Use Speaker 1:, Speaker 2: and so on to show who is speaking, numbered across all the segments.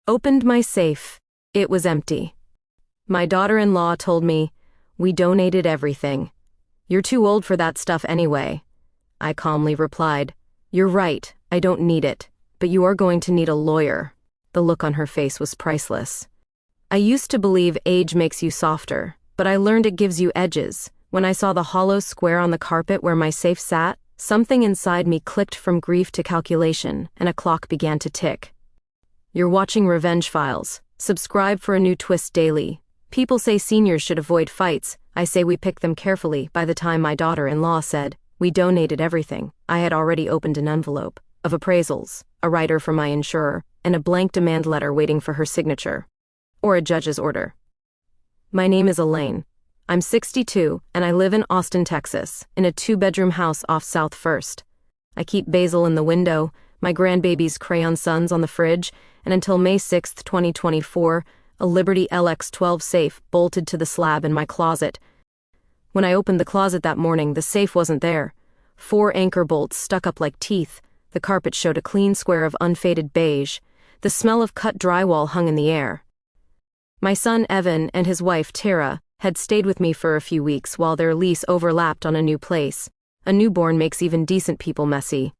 Speaker 1: Opened my safe. It was empty. My daughter-in-law told me, "We donated everything. You're too old for that stuff anyway." I calmly replied, "You're right, I don't need it, but you are going to need a lawyer." The look on her face was priceless. I used to believe age makes you softer, but I learned it gives you edges. When I saw the hollow square on the carpet where my safe sat, something inside me clicked from grief to calculation, and a clock began to tick. You're watching Revenge Files. Subscribe for a new twist daily. People say seniors should avoid fights. I say we pick them carefully. By the time my daughter-in-law said, "We donated everything," I had already opened an envelope of appraisals, a writer for my insurer, and a blank demand letter waiting for her signature. Or a judge's order. My name is Elaine. I'm 62, and I live in Austin, Texas, in a 2-bedroom house off South First. I keep basil in the window, my grandbaby's crayon suns on the fridge, and until May 6, 2024, a Liberty LX12 safe bolted to the slab in my closet. When I opened the closet that morning, the safe wasn't there. 4 anchor bolts stuck up like teeth. The carpet showed a clean square of unfaded beige. The smell of cut drywall hung in the air. My son Evan and his wife Tara had stayed with me for a few weeks while their lease overlapped on a new place. A newborn makes even decent people messy.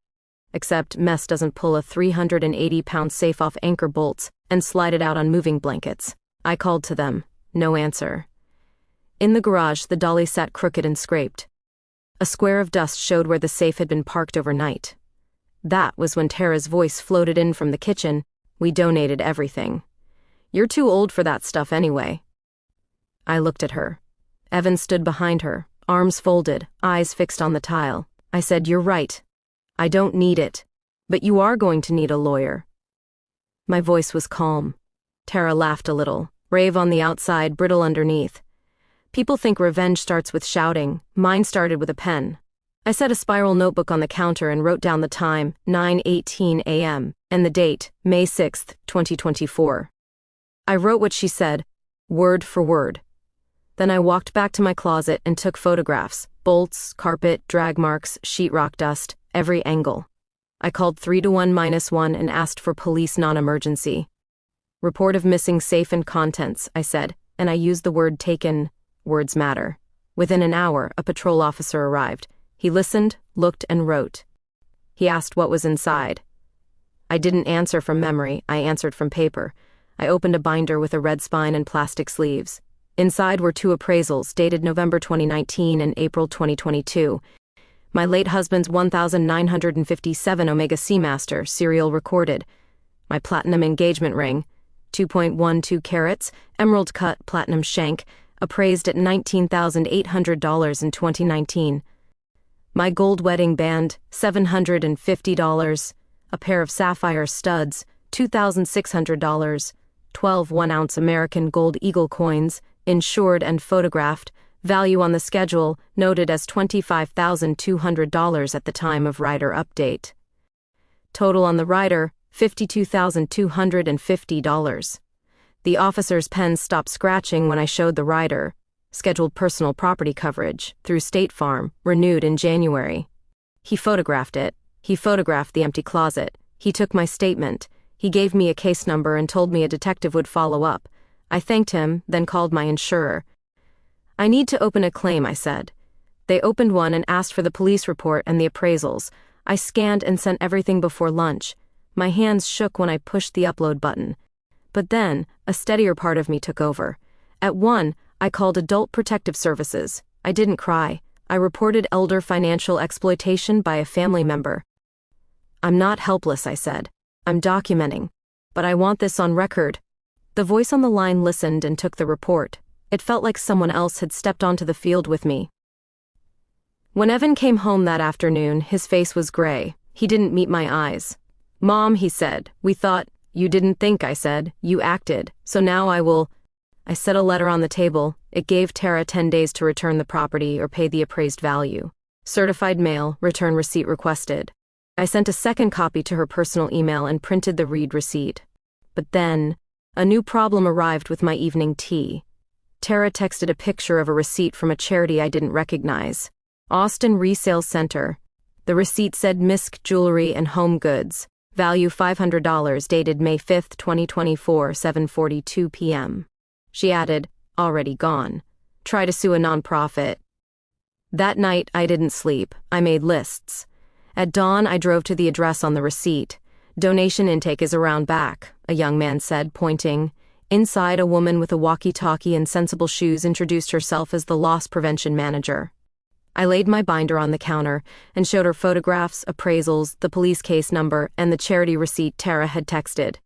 Speaker 1: Except mess doesn't pull a 380-pound safe off anchor bolts and slide it out on moving blankets. I called to them. No answer. In the garage, the dolly sat crooked and scraped. A square of dust showed where the safe had been parked overnight. That was when Tara's voice floated in from the kitchen. "We donated everything. You're too old for that stuff anyway." I looked at her. Evan stood behind her, arms folded, eyes fixed on the tile. I said, "You're right. I don't need it. But you are going to need a lawyer." My voice was calm. Tara laughed a little, brave on the outside, brittle underneath. "People think revenge starts with shouting. Mine started with a pen." I set a spiral notebook on the counter and wrote down the time, 9:18 a.m., and the date, May 6, 2024. I wrote what she said, word for word. Then I walked back to my closet and took photographs, bolts, carpet, drag marks, sheetrock dust, every angle. I called 321-1 and asked for police non-emergency. "Report of missing safe and contents," I said, and I used the word taken. Words matter. Within an hour, a patrol officer arrived. He listened, looked, and wrote. He asked what was inside. I didn't answer from memory, I answered from paper. I opened a binder with a red spine and plastic sleeves. Inside were 2 appraisals dated November 2019 and April 2022. My late husband's 1957 Omega Seamaster, serial recorded. My platinum engagement ring, 2.12 carats, emerald cut platinum shank, appraised at $19,800 in 2019. My gold wedding band, $750. A pair of sapphire studs, $2,600. 12 1-ounce American gold eagle coins, insured and photographed, value on the schedule noted as $25,200 at the time of rider update. Total on the rider, $52,250. The officer's pen stopped scratching when I showed the rider. Scheduled personal property coverage, through State Farm, renewed in January. He photographed it. He photographed the empty closet. He took my statement. He gave me a case number and told me a detective would follow up. I thanked him, then called my insurer. "I need to open a claim," I said. They opened one and asked for the police report and the appraisals. I scanned and sent everything before lunch. My hands shook when I pushed the upload button. But then, a steadier part of me took over. At 1, I called Adult Protective Services. I didn't cry. I reported elder financial exploitation by a family member. "I'm not helpless," I said. "I'm documenting. But I want this on record." The voice on the line listened and took the report. It felt like someone else had stepped onto the field with me. When Evan came home that afternoon, his face was gray. He didn't meet my eyes. "Mom," he said, "we thought..." "You didn't think," I said. "You acted. So now I will..." I set a letter on the table. It gave Tara 10 days to return the property or pay the appraised value. Certified mail, return receipt requested. I sent a second copy to her personal email and printed the read receipt. But then, a new problem arrived with my evening tea. Tara texted a picture of a receipt from a charity I didn't recognize. Austin Resale Center. The receipt said Misk Jewelry and Home Goods. Value $500, dated May 5, 2024, 7:42 p.m. She added, already gone. Try to sue a nonprofit. That night, I didn't sleep. I made lists. At dawn, I drove to the address on the receipt. Donation intake is around back, a young man said, pointing. Inside, a woman with a walkie-talkie and sensible shoes introduced herself as the loss prevention manager. I laid my binder on the counter and showed her photographs, appraisals, the police case number, and the charity receipt Tara had texted.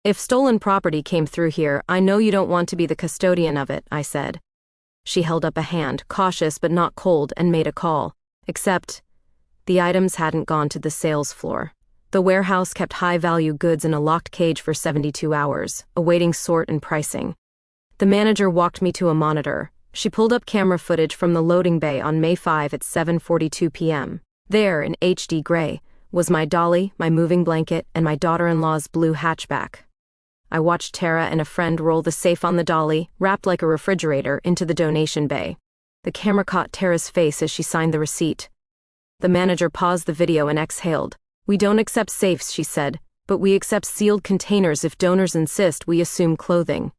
Speaker 1: If stolen property came through here, I know you don't want to be the custodian of it, I said. She held up a hand, cautious but not cold, and made a call. Except, the items hadn't gone to the sales floor. The warehouse kept high-value goods in a locked cage for 72 hours, awaiting sort and pricing. The manager walked me to a monitor. She pulled up camera footage from the loading bay on May 5 at 7:42 p.m. There, in HD gray, was my dolly, my moving blanket, and my daughter-in-law's blue hatchback. I watched Tara and a friend roll the safe on the dolly, wrapped like a refrigerator, into the donation bay. The camera caught Tara's face as she signed the receipt. The manager paused the video and exhaled. We don't accept safes, she said, but we accept sealed containers if donors insist. We assume clothing.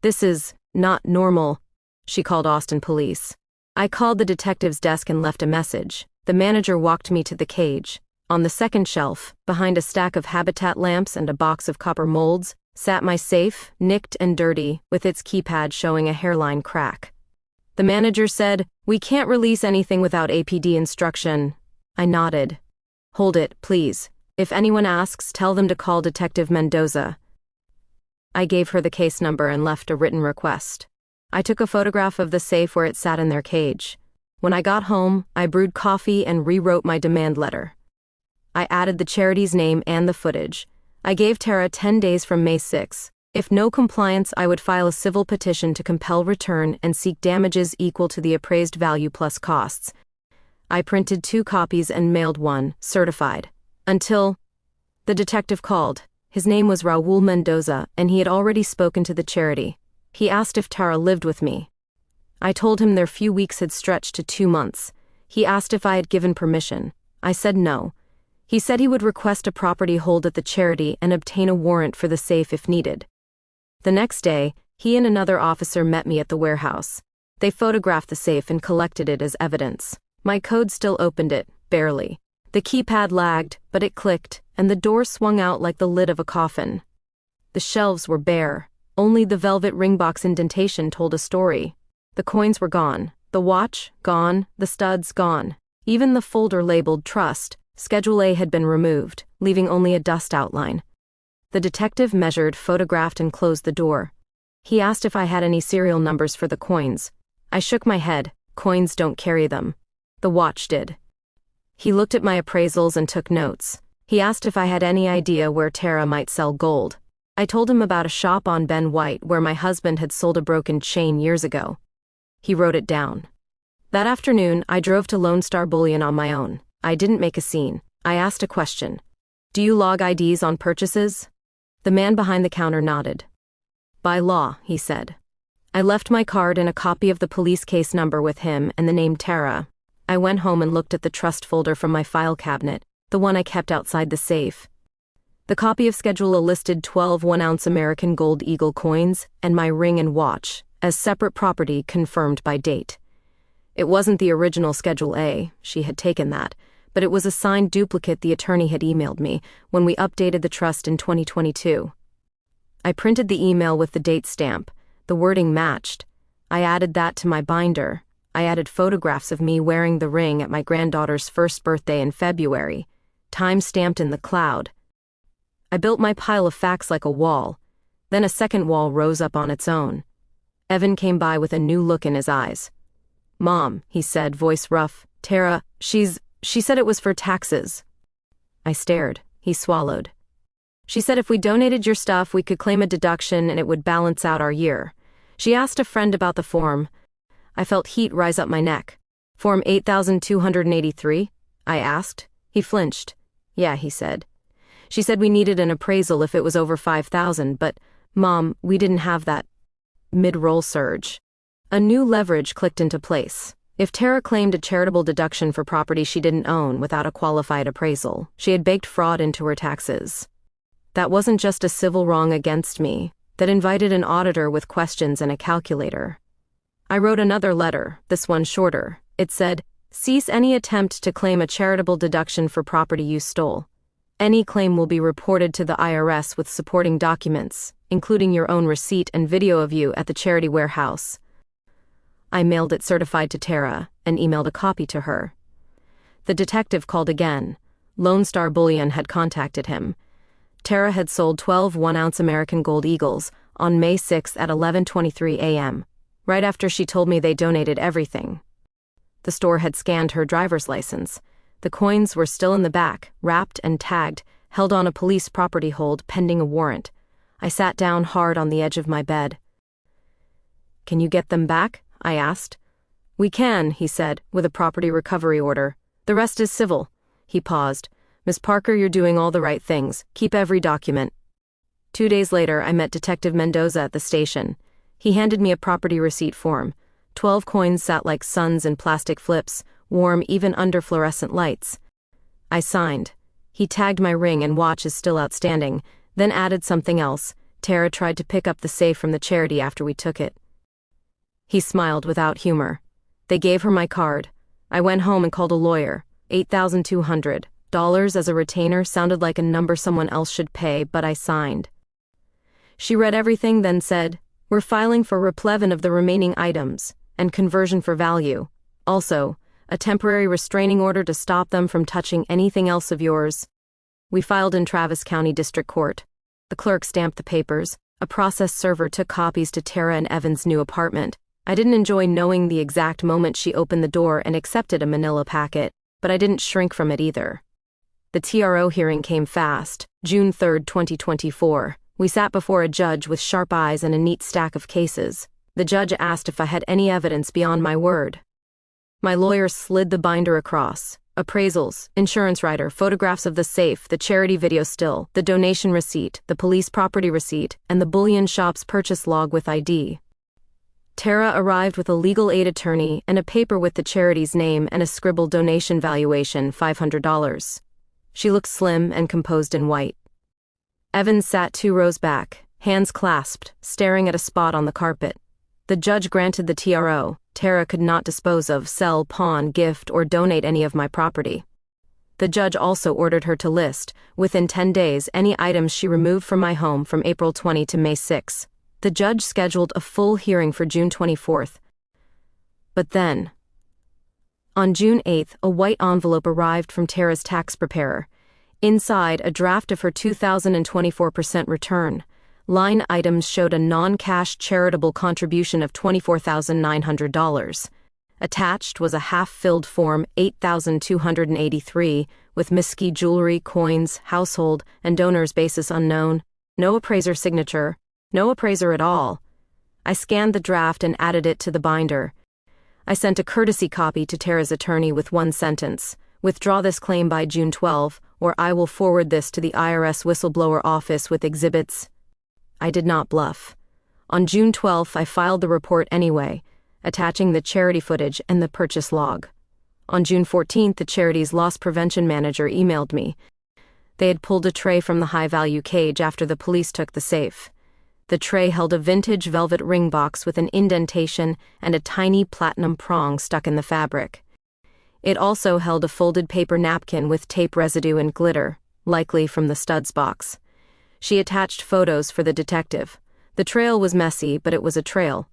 Speaker 1: This is not normal. She called Austin police. I called the detective's desk and left a message. The manager walked me to the cage. On the second shelf, behind a stack of habitat lamps and a box of copper molds, sat my safe, nicked and dirty, with its keypad showing a hairline crack. The manager said, "We can't release anything without APD instruction." I nodded. "Hold it, please. If anyone asks, tell them to call Detective Mendoza." I gave her the case number and left a written request. I took a photograph of the safe where it sat in their cage. When I got home, I brewed coffee and rewrote my demand letter. I added the charity's name and the footage. I gave Tara 10 days from May 6. If no compliance, I would file a civil petition to compel return and seek damages equal to the appraised value plus costs. I printed 2 copies and mailed one, certified. Until the detective called. His name was Raul Mendoza, and he had already spoken to the charity. He asked if Tara lived with me. I told him their few weeks had stretched to 2 months. He asked if I had given permission. I said no. He said he would request a property hold at the charity and obtain a warrant for the safe if needed. The next day, he and another officer met me at the warehouse. They photographed the safe and collected it as evidence. My code still opened it, barely. The keypad lagged, but it clicked, and the door swung out like the lid of a coffin. The shelves were bare. Only the velvet ringbox indentation told a story. The coins were gone. The watch, gone. The studs, gone. Even the folder labeled Trust, Schedule A had been removed, leaving only a dust outline. The detective measured, photographed, and closed the door. He asked if I had any serial numbers for the coins. I shook my head. Coins don't carry them. The watch did. He looked at my appraisals and took notes. He asked if I had any idea where Tara might sell gold. I told him about a shop on Ben White where my husband had sold a broken chain years ago. He wrote it down. That afternoon, I drove to Lone Star Bullion on my own. I didn't make a scene. I asked a question. "Do you log IDs on purchases?" The man behind the counter nodded. "By law," he said. I left my card and a copy of the police case number with him and the name Tara. I went home and looked at the trust folder from my file cabinet, the one I kept outside the safe. The copy of Schedule A listed 12 1-ounce American Gold Eagle coins and my ring and watch as separate property confirmed by date. It wasn't the original Schedule A, she had taken that, but it was a signed duplicate the attorney had emailed me when we updated the trust in 2022. I printed the email with the date stamp. The wording matched. I added that to my binder. I added photographs of me wearing the ring at my granddaughter's first birthday in February, time stamped in the cloud. I built my pile of facts like a wall. Then a second wall rose up on its own. Evan came by with a new look in his eyes. "Mom," he said, voice rough, "Tara, she said it was for taxes." I stared. He swallowed. "She said if we donated your stuff, we could claim a deduction and it would balance out our year. She asked a friend about the form." I felt heat rise up my neck. "Form 8283? I asked. He flinched. "Yeah," he said. "She said we needed an appraisal if it was over 5,000, but, Mom, we didn't have that." Mid-roll surge. A new leverage clicked into place. If Tara claimed a charitable deduction for property she didn't own without a qualified appraisal, she had baked fraud into her taxes. That wasn't just a civil wrong against me, that invited an auditor with questions and a calculator. I wrote another letter, this one shorter. It said, "Cease any attempt to claim a charitable deduction for property you stole. Any claim will be reported to the IRS with supporting documents, including your own receipt and video of you at the charity warehouse." I mailed it certified to Tara and emailed a copy to her. The detective called again. Lone Star Bullion had contacted him. Tara had sold 12 one-ounce American Gold Eagles on May 6 at 11:23 a.m., right after she told me they donated everything. The store had scanned her driver's license. The coins were still in the back, wrapped and tagged, held on a police property hold pending a warrant. I sat down hard on the edge of my bed. "Can you get them back?" I asked. "We can," he said, "with a property recovery order. The rest is civil." He paused. "Miss Parker, you're doing all the right things. Keep every document." 2 days later, I met Detective Mendoza at the station. He handed me a property receipt form. 12 coins sat like suns in plastic flips, warm even under fluorescent lights. I signed. He tagged my ring and watch as still outstanding, then added something else. Tara tried to pick up the safe from the charity after we took it. He smiled without humor. They gave her my card. I went home and called a lawyer. $8,200 as a retainer sounded like a number someone else should pay, but I signed. She read everything, then said, "We're filing for replevin of the remaining items, and conversion for value. Also, a temporary restraining order to stop them from touching anything else of yours." We filed in Travis County District Court. The clerk stamped the papers. A process server took copies to Tara and Evan's new apartment. I didn't enjoy knowing the exact moment she opened the door and accepted a manila packet, but I didn't shrink from it either. The TRO hearing came fast, June 3, 2024. We sat before a judge with sharp eyes and a neat stack of cases. The judge asked if I had any evidence beyond my word. My lawyer slid the binder across. Appraisals, insurance rider, photographs of the safe, the charity video still, the donation receipt, the police property receipt, and the bullion shop's purchase log with ID. Tara arrived with a legal aid attorney and a paper with the charity's name and a scribbled donation valuation, $500. She looked slim and composed in white. Evan sat 2 rows back, hands clasped, staring at a spot on the carpet. The judge granted the TRO. Tara could not dispose of, sell, pawn, gift, or donate any of my property. The judge also ordered her to list, within 10 days, any items she removed from my home from April 20 to May 6. The judge scheduled a full hearing for June 24. But then, on June 8, a white envelope arrived from Tara's tax preparer. Inside, a draft of her 2024% return. Line items showed a non-cash charitable contribution of $24,900. Attached was a half-filled Form 8,283 with Miski jewelry, coins, household, and donors basis unknown. No appraiser signature. No appraiser at all. I scanned the draft and added it to the binder. I sent a courtesy copy to Tara's attorney with one sentence: "Withdraw this claim by June 12, or I will forward this to the IRS whistleblower office with exhibits." I did not bluff. On June 12, I filed the report anyway, attaching the charity footage and the purchase log. On June 14, the charity's loss prevention manager emailed me. They had pulled a tray from the high-value cage after the police took the safe. The tray held a vintage velvet ring box with an indentation and a tiny platinum prong stuck in the fabric. It also held a folded paper napkin with tape residue and glitter, likely from the studs box. She attached photos for the detective. The trail was messy, but it was a trail.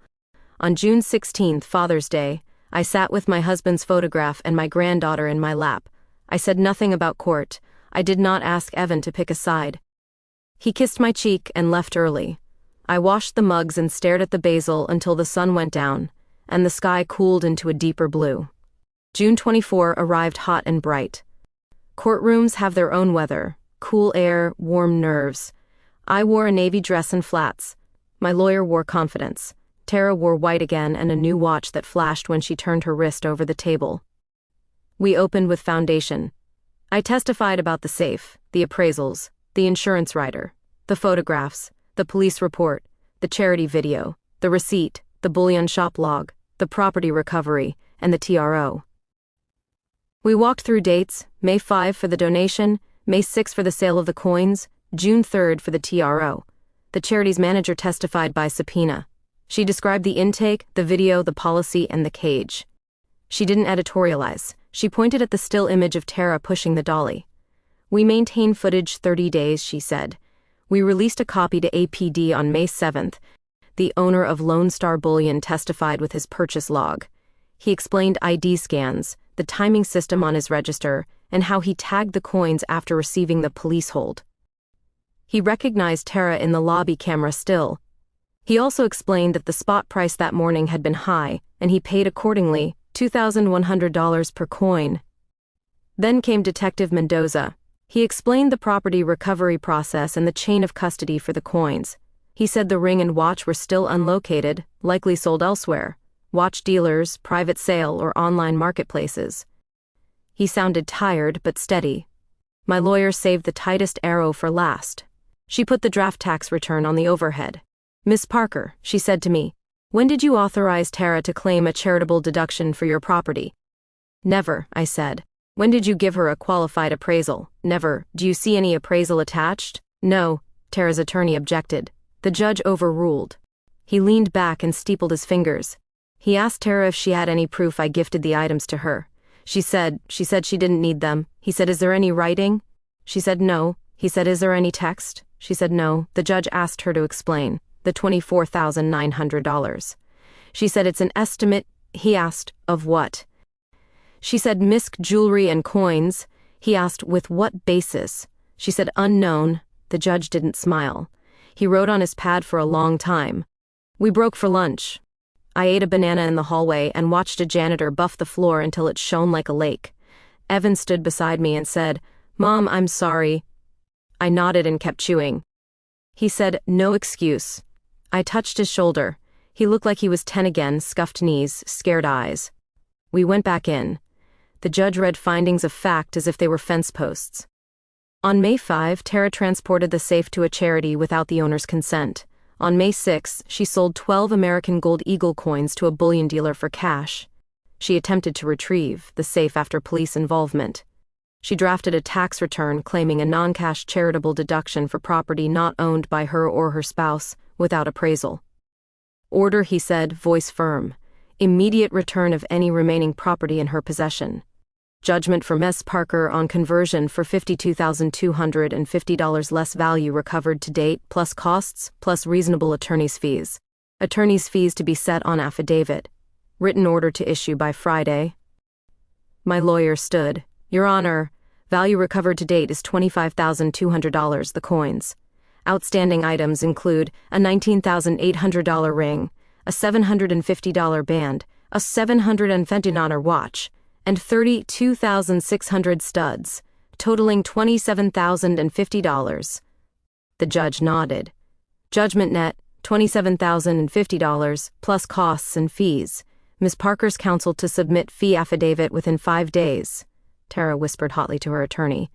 Speaker 1: On June 16, Father's Day, I sat with my husband's photograph and my granddaughter in my lap. I said nothing about court. I did not ask Evan to pick a side. He kissed my cheek and left early. I washed the mugs and stared at the basil until the sun went down, and the sky cooled into a deeper blue. June 24 arrived hot and bright. Courtrooms have their own weather: cool air, warm nerves. I wore a navy dress and flats. My lawyer wore confidence. Tara wore white again and a new watch that flashed when she turned her wrist over the table. We opened with foundation. I testified about the safe, the appraisals, the insurance rider, the photographs, the police report, the charity video, the receipt, the bullion shop log, the property recovery, and the TRO. We walked through dates: May 5 for the donation, May 6 for the sale of the coins, June 3rd for the TRO. The charity's manager testified by subpoena. She described the intake, the video, the policy, and the cage. She didn't editorialize. She pointed at the still image of Tara pushing the dolly. We maintain footage 30 days, she said. We released a copy to APD on May 7th. The owner of Lone Star Bullion testified with his purchase log. He explained ID scans, the timing system on his register, and how he tagged the coins after receiving the police hold. He recognized Tara in the lobby camera still. He also explained that the spot price that morning had been high, and he paid accordingly, $2,100 per coin. Then came Detective Mendoza. He explained the property recovery process and the chain of custody for the coins. He said the ring and watch were still unlocated, likely sold elsewhere, watch dealers, private sale, or online marketplaces. He sounded tired but steady. My lawyer saved the tightest arrow for last. She put the draft tax return on the overhead. "Miss Parker," she said to me, "when did you authorize Tara to claim a charitable deduction for your property?" "Never," I said. "When did you give her a qualified appraisal?" "Never." "Do you see any appraisal attached?" "No," Tara's attorney objected. The judge overruled. He leaned back and steepled his fingers. He asked Tara if she had any proof I gifted the items to her. She said she didn't need them. He said, "Is there any writing?" She said no. He said, "Is there any text?" She said no. The judge asked her to explain. The $24,900. She said, "It's an estimate." He asked, "Of what?" She said, "Misc jewelry and coins." He asked, "With what basis?" She said, "Unknown." The judge didn't smile. He wrote on his pad for a long time. We broke for lunch. I ate a banana in the hallway and watched a janitor buff the floor until it shone like a lake. Evan stood beside me and said, "Mom, I'm sorry." I nodded and kept chewing. He said, "No excuse." I touched his shoulder. He looked like he was 10 again, scuffed knees, scared eyes. We went back in. The judge read findings of fact as if they were fence posts. On May 5, Tara transported the safe to a charity without the owner's consent. On May 6, she sold 12 American Gold Eagle coins to a bullion dealer for cash. She attempted to retrieve the safe after police involvement. She drafted a tax return claiming a non-cash charitable deduction for property not owned by her or her spouse, without appraisal. "Order," he said, voice firm. "Immediate return of any remaining property in her possession. Judgment for Ms. Parker on conversion for $52,250 less value recovered to date, plus costs, plus reasonable attorney's fees. Attorney's fees to be set on affidavit. Written order to issue by Friday." My lawyer stood. "Your Honor, value recovered to date is $25,200, the coins. Outstanding items include a $19,800 ring, a $750 band, a $750 watch, and 32,600 studs, totaling $27,050. The judge nodded. Judgment net, $27,050, plus costs and fees. Ms. Parker's counsel to submit fee affidavit within 5 days. Tara whispered hotly to her attorney.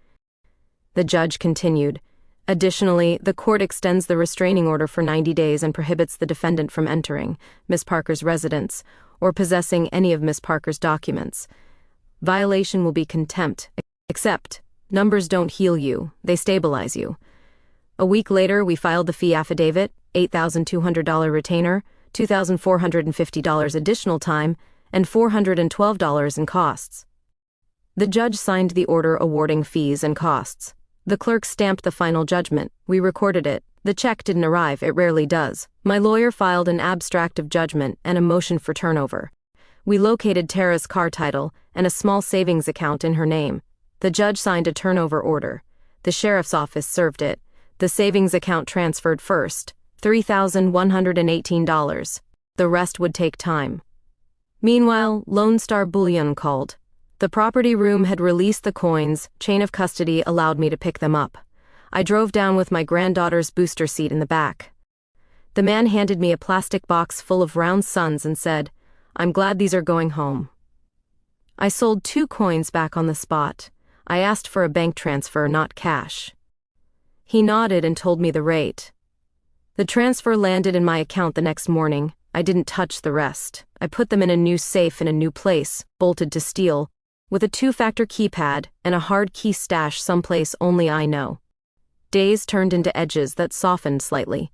Speaker 1: The judge continued. Additionally, the court extends the restraining order for 90 days and prohibits the defendant from entering Ms. Parker's residence or possessing any of Ms. Parker's documents. Violation will be contempt, except numbers don't heal you, they stabilize you. A week later, we filed the fee affidavit, $8,200 retainer, $2,450 additional time, and $412 in costs. The judge signed the order awarding fees and costs. The clerk stamped the final judgment. We recorded it. The check didn't arrive, it rarely does. My lawyer filed an abstract of judgment and a motion for turnover. We located Tara's car title and a small savings account in her name. The judge signed a turnover order. The sheriff's office served it. The savings account transferred first, $3,118. The rest would take time. Meanwhile, Lone Star Bullion called. The property room had released the coins. Chain of custody allowed me to pick them up. I drove down with my granddaughter's booster seat in the back. The man handed me a plastic box full of round suns and said, "I'm glad these are going home." I sold 2 coins back on the spot. I asked for a bank transfer, not cash. He nodded and told me the rate. The transfer landed in my account the next morning. I didn't touch the rest. I put them in a new safe in a new place, bolted to steel, with a 2-factor keypad and a hard key stash someplace only I know. Days turned into edges that softened slightly.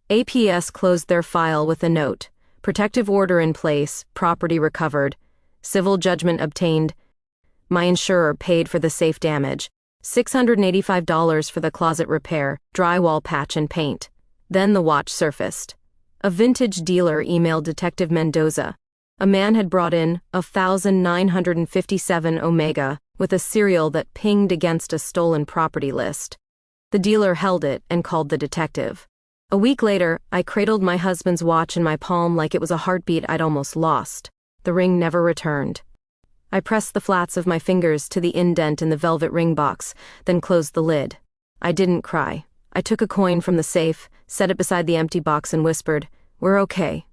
Speaker 1: APS closed their file with a note: protective order in place, property recovered, civil judgment obtained. My insurer paid for the safe damage, $685 for the closet repair, drywall patch and paint. Then the watch surfaced. A vintage dealer emailed Detective Mendoza. A man had brought in a 1957 Omega with a serial that pinged against a stolen property list. The dealer held it and called the detective. A week later, I cradled my husband's watch in my palm like it was a heartbeat I'd almost lost. The ring never returned. I pressed the flats of my fingers to the indent in the velvet ring box, then closed the lid. I didn't cry. I took a coin from the safe, set it beside the empty box and whispered, "We're okay."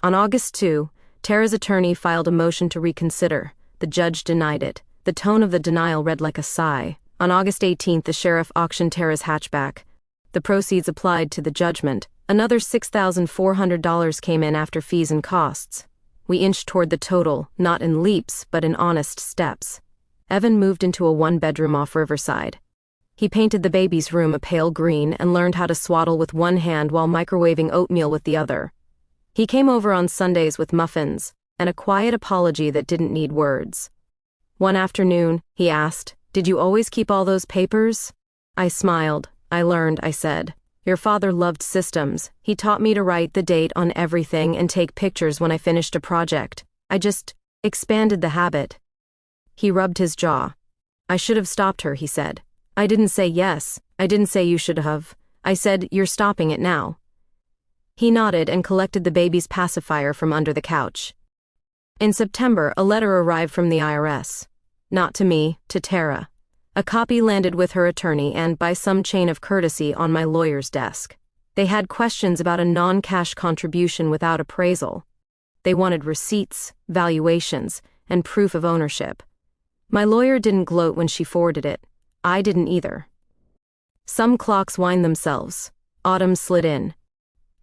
Speaker 1: On August 2, Tara's attorney filed a motion to reconsider. The judge denied it. The tone of the denial read like a sigh. On August 18, the sheriff auctioned Tara's hatchback. The proceeds applied to the judgment. Another $6,400 came in after fees and costs. We inched toward the total, not in leaps, but in honest steps. Evan moved into a one-bedroom off Riverside. He painted the baby's room a pale green and learned how to swaddle with one hand while microwaving oatmeal with the other. He came over on Sundays with muffins and a quiet apology that didn't need words. One afternoon, he asked, "Did you always keep all those papers?" I smiled. "I learned," I said. "Your father loved systems. He taught me to write the date on everything and take pictures when I finished a project. I just expanded the habit." He rubbed his jaw. "I should have stopped her," he said. "I didn't say yes. I didn't say you should have. I said, you're stopping it now." He nodded and collected the baby's pacifier from under the couch. In September, a letter arrived from the IRS. Not to me, to Tara. A copy landed with her attorney and, by some chain of courtesy, on my lawyer's desk. They had questions about a non-cash contribution without appraisal. They wanted receipts, valuations, and proof of ownership. My lawyer didn't gloat when she forwarded it. I didn't either. Some clocks wind themselves. Autumn slid in.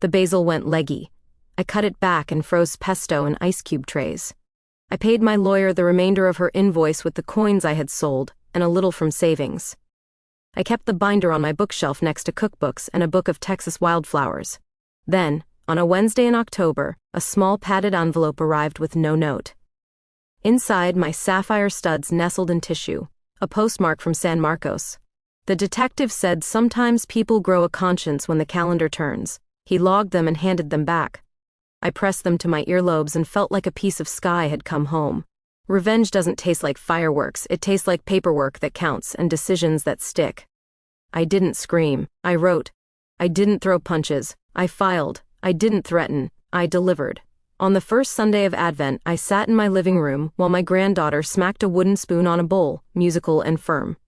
Speaker 1: The basil went leggy. I cut it back and froze pesto in ice cube trays. I paid my lawyer the remainder of her invoice with the coins I had sold, and a little from savings. I kept the binder on my bookshelf next to cookbooks and a book of Texas wildflowers. Then, on a Wednesday in October, a small padded envelope arrived with no note. Inside, my sapphire studs nestled in tissue, a postmark from San Marcos. The detective said sometimes people grow a conscience when the calendar turns. He logged them and handed them back. I pressed them to my earlobes and felt like a piece of sky had come home. Revenge doesn't taste like fireworks, it tastes like paperwork that counts and decisions that stick. I didn't scream. I wrote. I didn't throw punches. I filed. I didn't threaten. I delivered. On the first Sunday of Advent, I sat in my living room while my granddaughter smacked a wooden spoon on a bowl, musical and firm.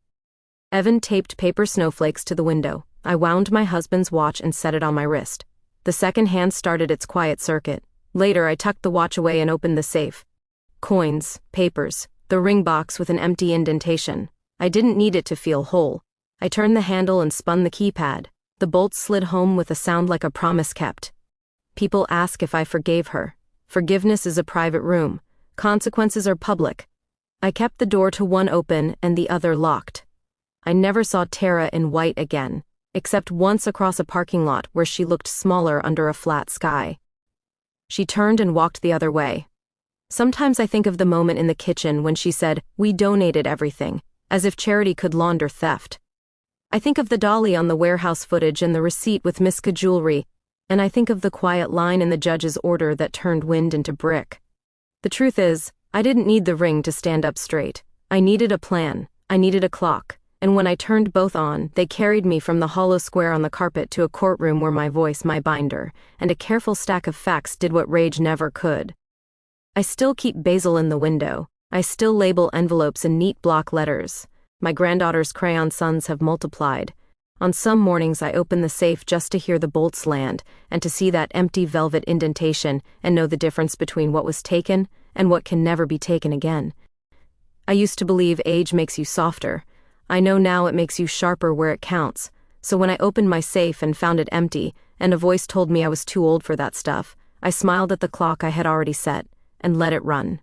Speaker 1: Evan taped paper snowflakes to the window. I wound my husband's watch and set it on my wrist. The second hand started its quiet circuit. Later, I tucked the watch away and opened the safe. Coins, papers, the ring box with an empty indentation. I didn't need it to feel whole. I turned the handle and spun the keypad. The bolt slid home with a sound like a promise kept. People ask if I forgave her. Forgiveness is a private room. Consequences are public. I kept the door to one open and the other locked. I never saw Tara in white again, except once across a parking lot where she looked smaller under a flat sky. She turned and walked the other way. Sometimes I think of the moment in the kitchen when she said, "We donated everything," as if charity could launder theft. I think of the dolly on the warehouse footage and the receipt with Miska jewelry, and I think of the quiet line in the judge's order that turned wind into brick. The truth is, I didn't need the ring to stand up straight. I needed a plan. I needed a clock. And when I turned both on, they carried me from the hollow square on the carpet to a courtroom where my voice, my binder, and a careful stack of facts did what rage never could. I still keep basil in the window. I still label envelopes in neat block letters. My granddaughter's crayon sons have multiplied. On some mornings I open the safe just to hear the bolts land and to see that empty velvet indentation and know the difference between what was taken and what can never be taken again. I used to believe age makes you softer. I know now it makes you sharper where it counts. So when I opened my safe and found it empty, and a voice told me I was too old for that stuff, I smiled at the clock I had already set and let it run.